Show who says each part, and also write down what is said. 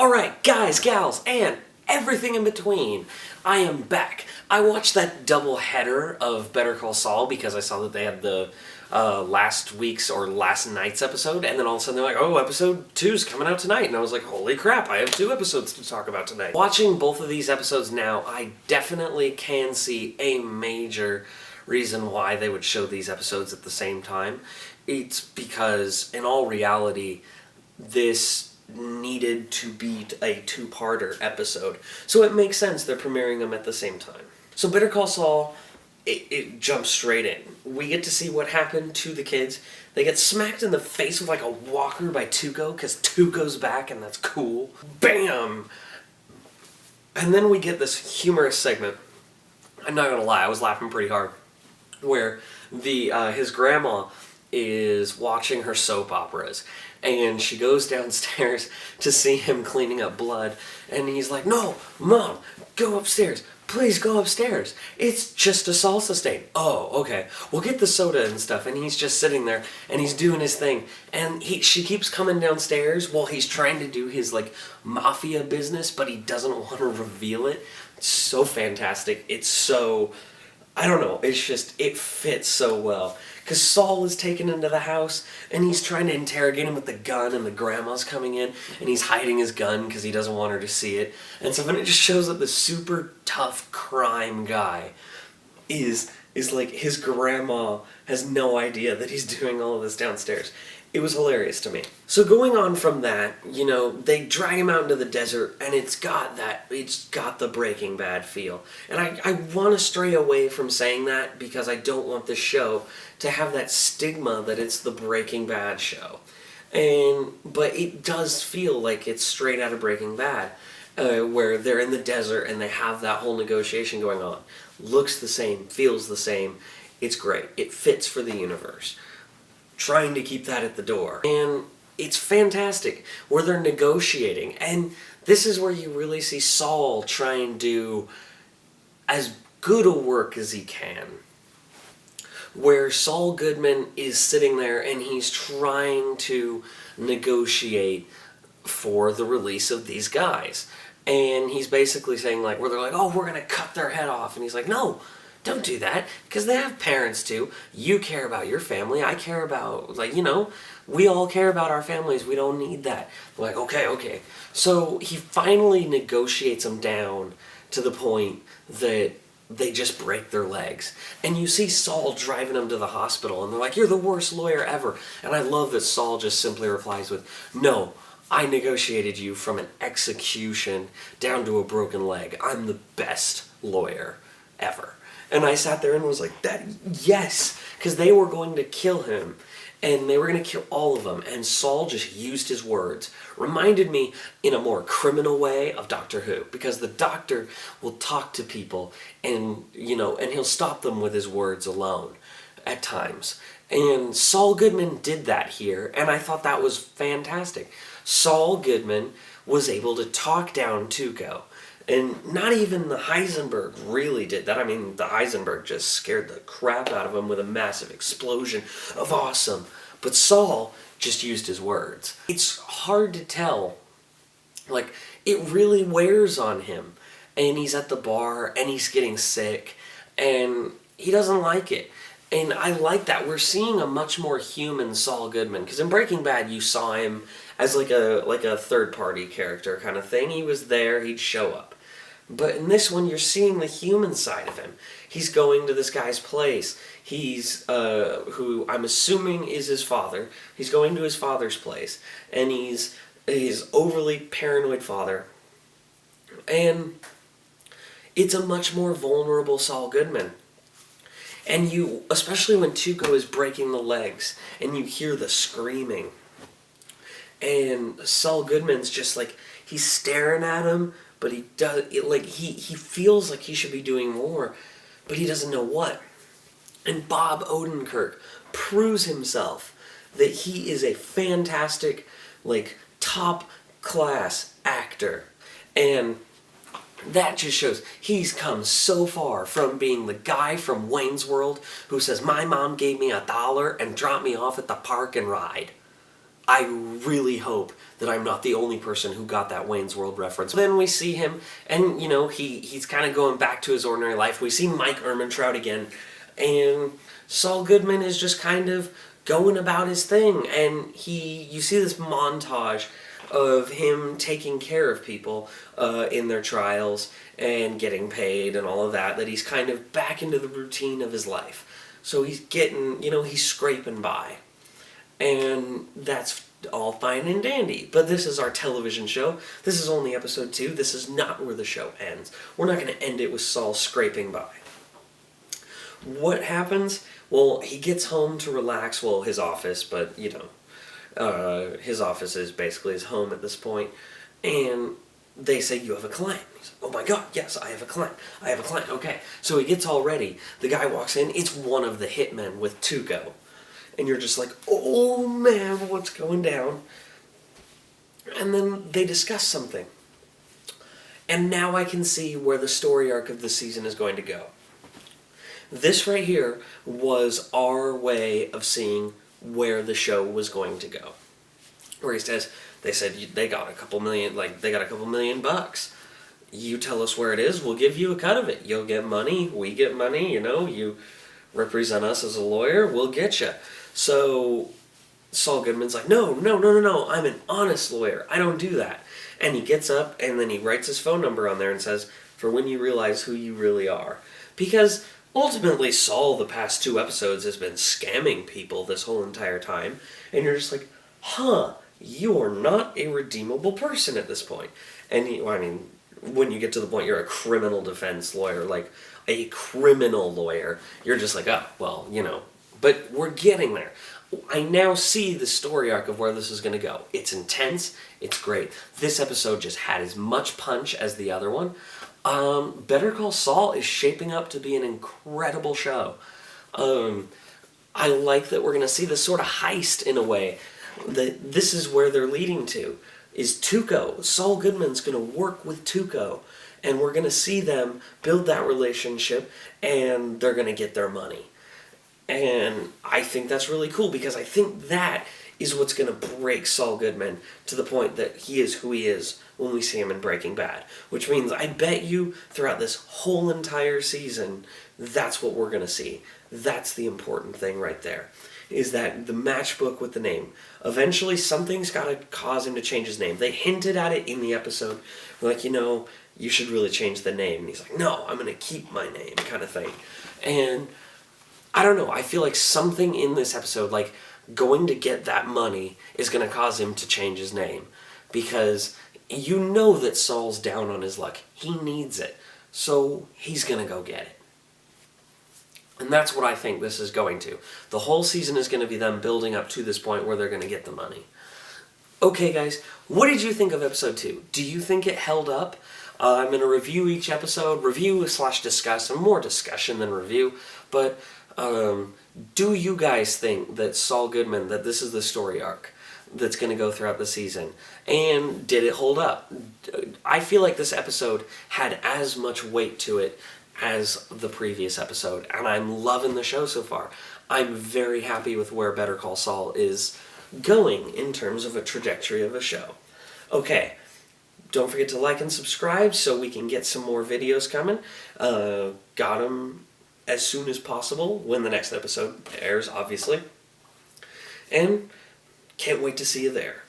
Speaker 1: Alright, guys, gals, and everything in between, I am back. I watched that double header of Better Call Saul because I saw that they had the last week's or last night's episode, and then all of a sudden they're like, oh, episode 2's coming out tonight, and I was like, holy crap, I have 2 episodes to talk about tonight. Watching both of these episodes now, I definitely can see a major reason why they would show these episodes at the same time. It's because, in all reality, this needed to be a 2-parter episode. So it makes sense they're premiering them at the same time. So Better Call Saul, it jumps straight in. We get to see what happened to the kids. They get smacked in the face with like a walker by Tuco, because Tuco's back and that's cool. Bam! And then we get this humorous segment. I'm not gonna lie, I was laughing pretty hard. Where his grandma is watching her soap operas, and she goes downstairs to see him cleaning up blood, and he's like, no, Mom, go upstairs. Please go upstairs. It's just a salsa stain. Oh, okay. We'll get the soda and stuff. And he's just sitting there, and he's doing his thing. And she keeps coming downstairs while he's trying to do his, like, mafia business, but he doesn't want to reveal it. It's so fantastic. It's so... I don't know, it's just, it fits so well. Because Saul is taken into the house, and he's trying to interrogate him with the gun, and the grandma's coming in, and he's hiding his gun because he doesn't want her to see it. And so then it just shows that the super tough crime guy is like, his grandma has no idea that he's doing all of this downstairs. It was hilarious to me. So going on from that, you know, they drag him out into the desert, and it's got the Breaking Bad feel. And I want to stray away from saying that because I don't want the show to have that stigma that it's the Breaking Bad show. But it does feel like it's straight out of Breaking Bad, where they're in the desert and they have that whole negotiation going on. Looks the same, feels the same. It's great. It fits for the universe. Trying to keep that at the door. And it's fantastic where they're negotiating. And this is where you really see Saul try and do as good a work as he can. Where Saul Goodman is sitting there and he's trying to negotiate for the release of these guys. And he's basically saying, like, where they're like, oh, we're going to cut their head off. And he's like, no. Don't do that, because they have parents too. You care about your family, I care about, like, you know, we all care about our families, we don't need that. They're like, okay. So he finally negotiates them down to the point that they just break their legs. And you see Saul driving them to the hospital, and they're like, you're the worst lawyer ever. And I love that Saul just simply replies with, no, I negotiated you from an execution down to a broken leg. I'm the best lawyer ever. And I sat there and was like, that, yes, because they were going to kill him, and they were going to kill all of them, and Saul just used his words. Reminded me, in a more criminal way, of Doctor Who, because the Doctor will talk to people, and, you know, and he'll stop them with his words alone, at times. And Saul Goodman did that here, and I thought that was fantastic. Saul Goodman was able to talk down Tuco. And not even the Heisenberg really did that. I mean, the Heisenberg just scared the crap out of him with a massive explosion of awesome. But Saul just used his words. It's hard to tell. Like, it really wears on him. And he's at the bar, and he's getting sick, and he doesn't like it. And I like that. We're seeing a much more human Saul Goodman. Because in Breaking Bad, you saw him as like a third-party character kind of thing. He was there, he'd show up. But in this one, you're seeing the human side of him. He's going to this guy's place. He's, who I'm assuming is his father. He's going to his father's place. And he's his overly paranoid father. And it's a much more vulnerable Saul Goodman. And you, especially when Tuco is breaking the legs, and you hear the screaming. And Saul Goodman's just like, he's staring at him, but he does, he feels like he should be doing more, but he doesn't know what. And Bob Odenkirk proves himself that he is a fantastic, like, top-class actor. And that just shows he's come so far from being the guy from Wayne's World who says, my mom gave me $1 and dropped me off at the park and ride. I really hope that I'm not the only person who got that Wayne's World reference. Then we see him, and he's kind of going back to his ordinary life. We see Mike Ehrmantraut again, and Saul Goodman is just kind of going about his thing, and you see this montage of him taking care of people in their trials and getting paid and all of that he's kind of back into the routine of his life. So he's getting, he's scraping by. And that's all fine and dandy. But this is our television show. This is only episode 2. This is not where the show ends. We're not going to end it with Saul scraping by. What happens? Well, he gets home to relax. Well, his office, but, his office is basically his home at this point. And they say, you have a client. He's like, oh my god, yes, I have a client. I have a client. Okay. So he gets all ready. The guy walks in. It's one of the hitmen with Tuco. And you're just like, oh man, what's going down? And then they discuss something. And now I can see where the story arc of the season is going to go. This right here was our way of seeing where the show was going to go. Where he says, they said they got a couple million bucks. You tell us where it is, we'll give you a cut of it. You'll get money, we get money, you represent us as a lawyer, we'll get you. So Saul Goodman's like, no, I'm an honest lawyer. I don't do that. And he gets up and then he writes his phone number on there and says, for when you realize who you really are. Because ultimately Saul, the past 2 episodes, has been scamming people this whole entire time. And you're just like, you are not a redeemable person at this point. And when you get to the point you're a criminal defense lawyer, like a criminal lawyer, you're just like, but we're getting there. I now see the story arc of where this is going to go. It's intense. It's great. This episode just had as much punch as the other one. Better Call Saul is shaping up to be an incredible show. I like that we're going to see this sort of heist in a way. That this is where they're leading to. Is Tuco. Saul Goodman's going to work with Tuco. And we're going to see them build that relationship and they're going to get their money. And I think that's really cool because I think that is what's going to break Saul Goodman to the point that he is who he is when we see him in Breaking Bad. Which means I bet you throughout this whole entire season, that's what we're going to see. That's the important thing right there. Is that the matchbook with the name. Eventually something's got to cause him to change his name. They hinted at it in the episode. Like, you should really change the name. And he's like, no, I'm going to keep my name kind of thing. And I don't know, I feel like something in this episode, like going to get that money, is going to cause him to change his name. Because that Saul's down on his luck. He needs it. So he's going to go get it. And that's what I think this is going to. The whole season is going to be them building up to this point where they're going to get the money. Okay, guys, what did you think of episode 2? Do you think it held up? I'm going to review each episode, review/discuss, and more discussion than review. But do you guys think that Saul Goodman, that this is the story arc that's going to go throughout the season? And did it hold up? I feel like this episode had as much weight to it as the previous episode, and I'm loving the show so far. I'm very happy with where Better Call Saul is going in terms of a trajectory of a show. Okay, don't forget to like and subscribe so we can get some more videos coming. Got them as soon as possible when the next episode airs, obviously. And can't wait to see you there.